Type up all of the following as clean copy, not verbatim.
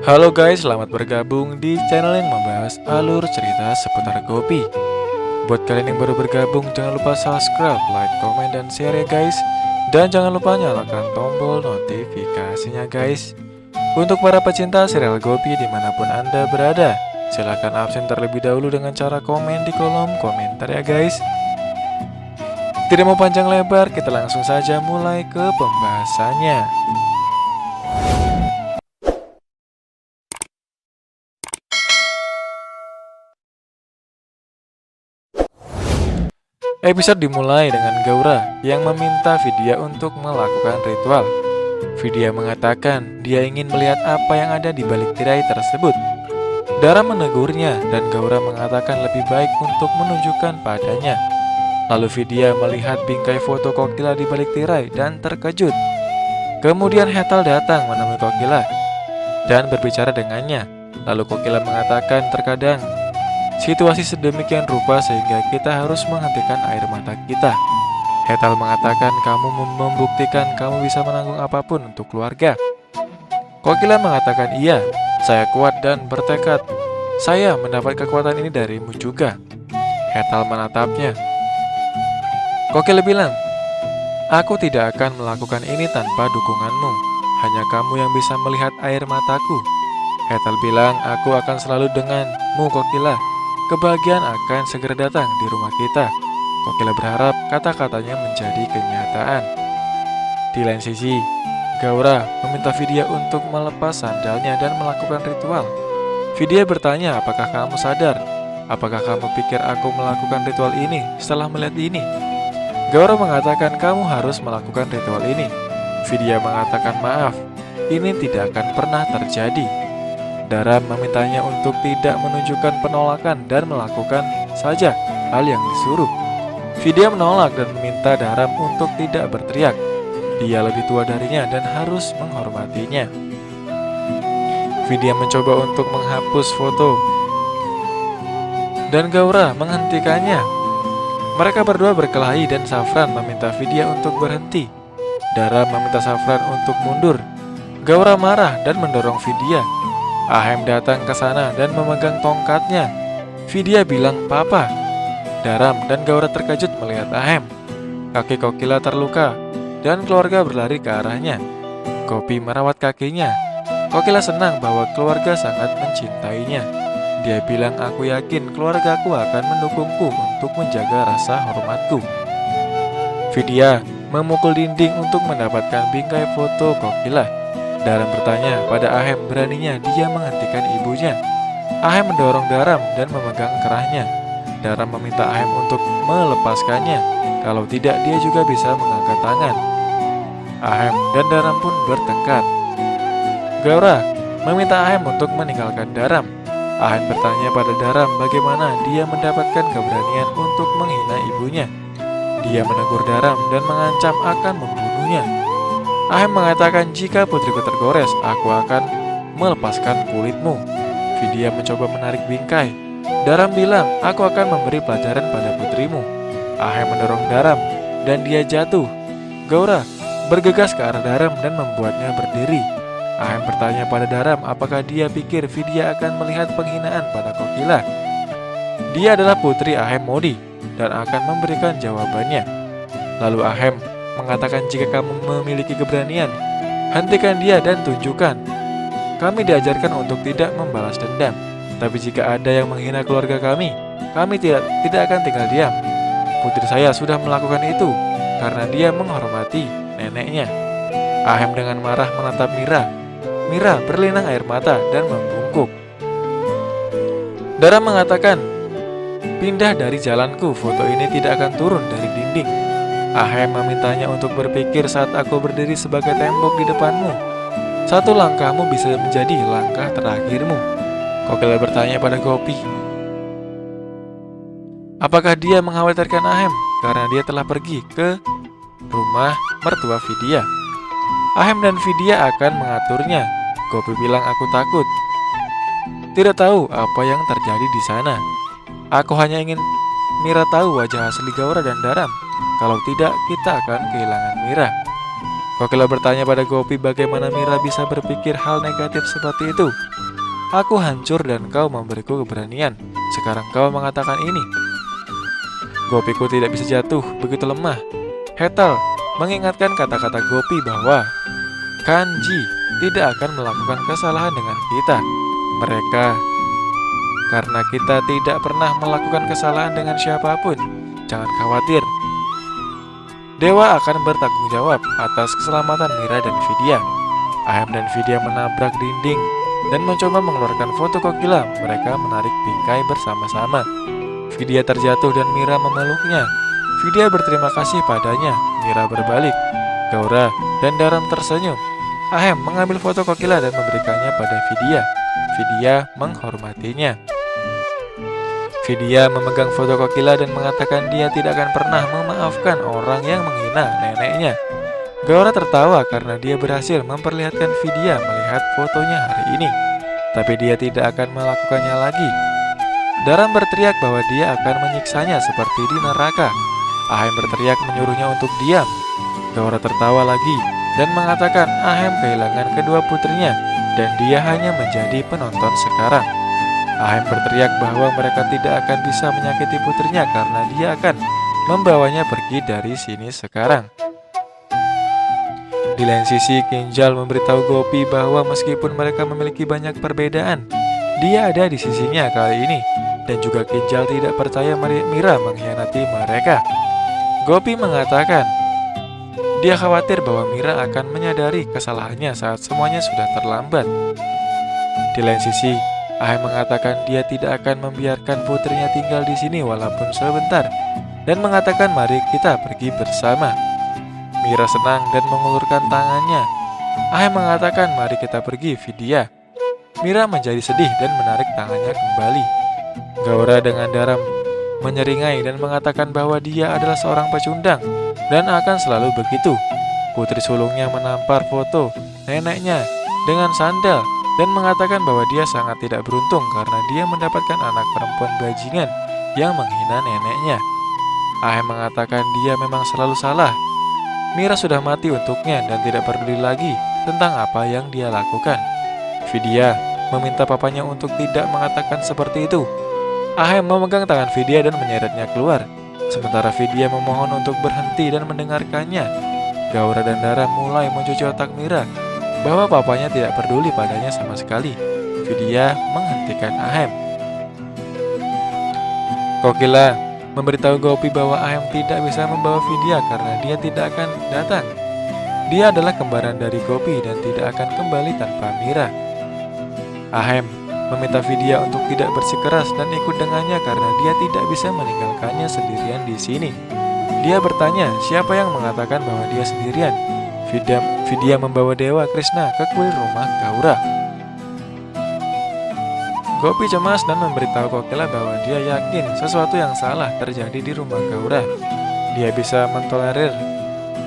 Halo guys, selamat bergabung di channel yang membahas alur cerita seputar Gopi. Buat kalian yang baru bergabung, jangan lupa subscribe, like, komen, dan share ya guys. Dan jangan lupa nyalakan tombol notifikasinya guys. Untuk para pecinta serial Gopi dimanapun Anda berada, silahkan absen terlebih dahulu dengan cara komen di kolom komentar ya guys. Tidak mau panjang lebar, kita langsung saja mulai ke pembahasannya. Episode dimulai dengan Gaura yang meminta Vidya untuk melakukan ritual. Vidya mengatakan dia ingin melihat apa yang ada di balik tirai tersebut. Dara menegurnya dan Gaura mengatakan lebih baik untuk menunjukkan padanya. Lalu Vidya melihat bingkai foto Kokila di balik tirai dan terkejut. Kemudian Hetal datang menemui Kokila dan berbicara dengannya. Lalu Kokila mengatakan terkadang situasi sedemikian rupa sehingga kita harus menghentikan air mata kita. Hetal mengatakan kamu membuktikan kamu bisa menanggung apapun untuk keluarga. Kokila mengatakan iya, saya kuat dan bertekad. Saya mendapat kekuatan ini darimu juga. Hetal menatapnya. Kokila bilang, aku tidak akan melakukan ini tanpa dukunganmu. Hanya kamu yang bisa melihat air mataku. Hetal bilang, aku akan selalu denganmu Kokila. Kebahagiaan akan segera datang di rumah kita. Kokila berharap kata-katanya menjadi kenyataan. Di lain sisi, Gaura meminta Vidya untuk melepas sandalnya dan melakukan ritual. Vidya bertanya, apakah kamu sadar? Apakah kamu pikir aku melakukan ritual ini setelah melihat ini? Gaura mengatakan kamu harus melakukan ritual ini. Vidya mengatakan maaf, ini tidak akan pernah terjadi. Dara memintanya untuk tidak menunjukkan penolakan dan melakukan saja hal yang disuruh. Vidya menolak dan meminta Daram untuk tidak berteriak. Dia lebih tua darinya dan harus menghormatinya. Vidya mencoba untuk menghapus foto dan Gaura menghentikannya. Mereka berdua berkelahi dan Safran meminta Vidya untuk berhenti. Dara meminta Safran untuk mundur. Gaura marah dan mendorong Vidya. Ahem datang ke sana dan memegang tongkatnya. Vidya bilang, "Papa." Daram dan Gaura terkejut melihat Ahem. Kaki Kokila terluka dan keluarga berlari ke arahnya. Gopi merawat kakinya. Kokila senang bahwa keluarga sangat mencintainya. Dia bilang, "Aku yakin keluargaku akan mendukungku untuk menjaga rasa hormatku." Vidya memukul dinding untuk mendapatkan bingkai foto Kokila. Daram bertanya pada Ahem beraninya dia menghentikan ibunya. Ahem mendorong Daram dan memegang kerahnya. Daram meminta Ahem untuk melepaskannya. Kalau tidak dia juga bisa mengangkat tangan. Ahem dan Daram pun bertengkar. Gaura meminta Ahem untuk meninggalkan Daram. Ahem bertanya pada Daram bagaimana dia mendapatkan keberanian untuk menghina ibunya. Dia menegur Daram dan mengancam akan membunuhnya. Ahem mengatakan jika putriku tergores, aku akan melepaskan kulitmu. Vidya mencoba menarik bingkai. Daram bilang, aku akan memberi pelajaran pada putrimu. Ahem mendorong Daram dan dia jatuh. Gaura bergegas ke arah Daram dan membuatnya berdiri. Ahem bertanya pada Daram apakah dia pikir Vidya akan melihat penghinaan pada Kokila. Dia adalah putri Ahem Modi dan akan memberikan jawabannya. Lalu Ahem mengatakan jika kamu memiliki keberanian, hentikan dia dan tunjukkan. Kami diajarkan untuk tidak membalas dendam. Tapi jika ada yang menghina keluarga kami tidak akan tinggal diam. Putri saya sudah melakukan itu karena dia menghormati neneknya. Ahem dengan marah menatap Mira. Mira berlinang air mata dan membungkuk. Dara mengatakan, pindah dari jalanku, foto ini tidak akan turun dari dinding. Ahem memintanya untuk berpikir saat aku berdiri sebagai tembok di depanmu. Satu langkahmu bisa menjadi langkah terakhirmu. Kokila bertanya pada Gopi. Apakah dia mengkhawatirkan Ahem karena dia telah pergi ke rumah mertua Vidya? Ahem dan Vidya akan mengaturnya. Gopi bilang aku takut. Tidak tahu apa yang terjadi di sana. Aku hanya ingin Mira tahu wajah asli Gaura dan Daram. Kalau tidak, kita akan kehilangan Mira. Kokila bertanya pada Gopi bagaimana Mira bisa berpikir hal negatif seperti itu. Aku hancur dan kau memberiku keberanian. Sekarang kau mengatakan ini. Gopiku tidak bisa jatuh, begitu lemah. Hetal mengingatkan kata-kata Gopi bahwa Kanji tidak akan melakukan kesalahan dengan kita. Karena kita tidak pernah melakukan kesalahan dengan siapapun. Jangan khawatir. Dewa akan bertanggung jawab atas keselamatan Mira dan Vidya. Ahem dan Vidya menabrak dinding dan mencoba mengeluarkan foto Kokila. Mereka menarik bingkai bersama-sama. Vidya terjatuh dan Mira memeluknya. Vidya berterima kasih padanya. Mira berbalik. Gaura dan Daram tersenyum. Ahem mengambil foto Kokila dan memberikannya pada Vidya. Vidya menghormatinya. Vidya memegang foto Kokila dan mengatakan dia tidak akan pernah memaafkan orang yang menghina neneknya. Gaura tertawa karena dia berhasil memperlihatkan Vidya melihat fotonya hari ini. Tapi dia tidak akan melakukannya lagi. Daram berteriak bahwa dia akan menyiksanya seperti di neraka. Ahem berteriak menyuruhnya untuk diam. Gaura tertawa lagi dan mengatakan Ahem kehilangan kedua putrinya dan dia hanya menjadi penonton sekarang. Ahem berteriak bahwa mereka tidak akan bisa menyakiti putrinya karena dia akan membawanya pergi dari sini sekarang. Di lain sisi, Kinjal memberitahu Gopi bahwa meskipun mereka memiliki banyak perbedaan, dia ada di sisinya kali ini. Dan juga Kinjal tidak percaya Mira mengkhianati mereka. Gopi mengatakan dia khawatir bahwa Mira akan menyadari kesalahannya saat semuanya sudah terlambat. Di lain sisi, Ahem mengatakan dia tidak akan membiarkan putrinya tinggal di sini walaupun sebentar dan mengatakan mari kita pergi bersama. Mira senang dan mengulurkan tangannya. Ahem mengatakan mari kita pergi, Vidya. Mira menjadi sedih dan menarik tangannya kembali. Gaura dengan Daram menyeringai dan mengatakan bahwa dia adalah seorang pecundang dan akan selalu begitu. Putri sulungnya menampar foto neneknya dengan sandal dan mengatakan bahwa dia sangat tidak beruntung karena dia mendapatkan anak perempuan bajingan yang menghina neneknya. Ahem mengatakan dia memang selalu salah. Mira sudah mati untuknya dan tidak peduli lagi tentang apa yang dia lakukan. Vidya meminta papanya untuk tidak mengatakan seperti itu. Ahem memegang tangan Vidya dan menyeretnya keluar. Sementara Vidya memohon untuk berhenti dan mendengarkannya. Gaura dan Dara mulai mencuci otak Mira bahwa papanya tidak peduli padanya sama sekali. Vidya menghentikan Ahem. Kokila memberitahu Gopi bahwa Ahem tidak bisa membawa Vidya karena dia tidak akan datang. Dia adalah kembaran dari Gopi dan tidak akan kembali tanpa Mira. Ahem meminta Vidya untuk tidak bersikeras dan ikut dengannya karena dia tidak bisa meninggalkannya sendirian di sini. Dia bertanya siapa yang mengatakan bahwa dia sendirian. Vidya membawa Dewa Krishna ke kuil rumah Gaura. Gopi cemas dan memberitahu Kokila bahwa dia yakin sesuatu yang salah terjadi di rumah Gaura. Dia bisa mentolerir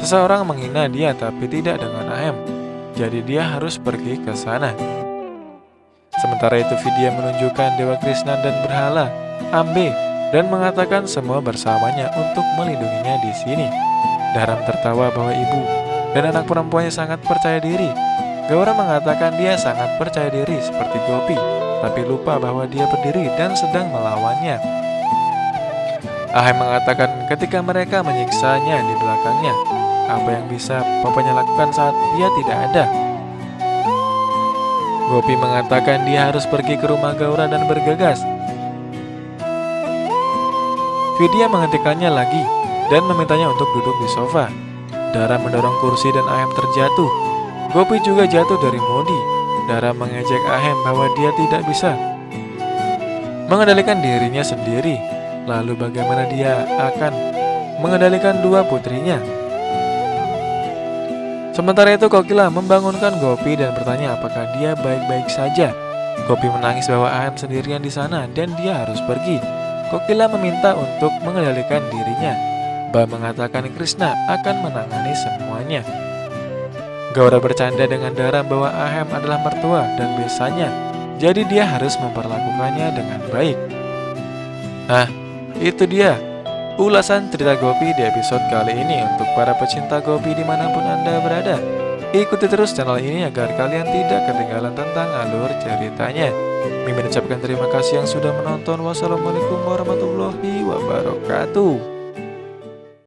seseorang menghina dia tapi tidak dengan Ahem. Jadi dia harus pergi ke sana. Sementara itu Vidya menunjukkan Dewa Krishna dan berhala Ambe dan mengatakan semua bersamanya untuk melindunginya di sini. Daram tertawa bahwa ibu dan anak perempuannya sangat percaya diri. Gaura mengatakan dia sangat percaya diri seperti Gopi, tapi lupa bahwa dia berdiri dan sedang melawannya. Ahem mengatakan ketika mereka menyiksanya di belakangnya, apa yang bisa papanya lakukan saat dia tidak ada. Gopi mengatakan dia harus pergi ke rumah Gaura dan bergegas. Vidya menghentikannya lagi dan memintanya untuk duduk di sofa. Dara mendorong kursi dan Ahem terjatuh. Gopi juga jatuh dari modi. Dara mengejek Ahem bahwa dia tidak bisa mengendalikan dirinya sendiri. Lalu bagaimana dia akan mengendalikan dua putrinya? Sementara itu Kokila membangunkan Gopi dan bertanya apakah dia baik-baik saja. Gopi menangis bahwa Ahem sendirian di sana dan dia harus pergi. Kokila meminta untuk mengendalikan dirinya. Ba mengatakan Krishna akan menangani semuanya. Gaura bercanda dengan Dara bahwa Ahem adalah mertua dan besanya, jadi dia harus memperlakukannya dengan baik. Nah, itu dia. ulasan cerita Gopi di episode kali ini untuk para pecinta Gopi dimanapun Anda berada. Ikuti terus channel ini agar kalian tidak ketinggalan tentang alur ceritanya. Mimin ucapkan terima kasih yang sudah menonton. Wassalamualaikum warahmatullahi wabarakatuh.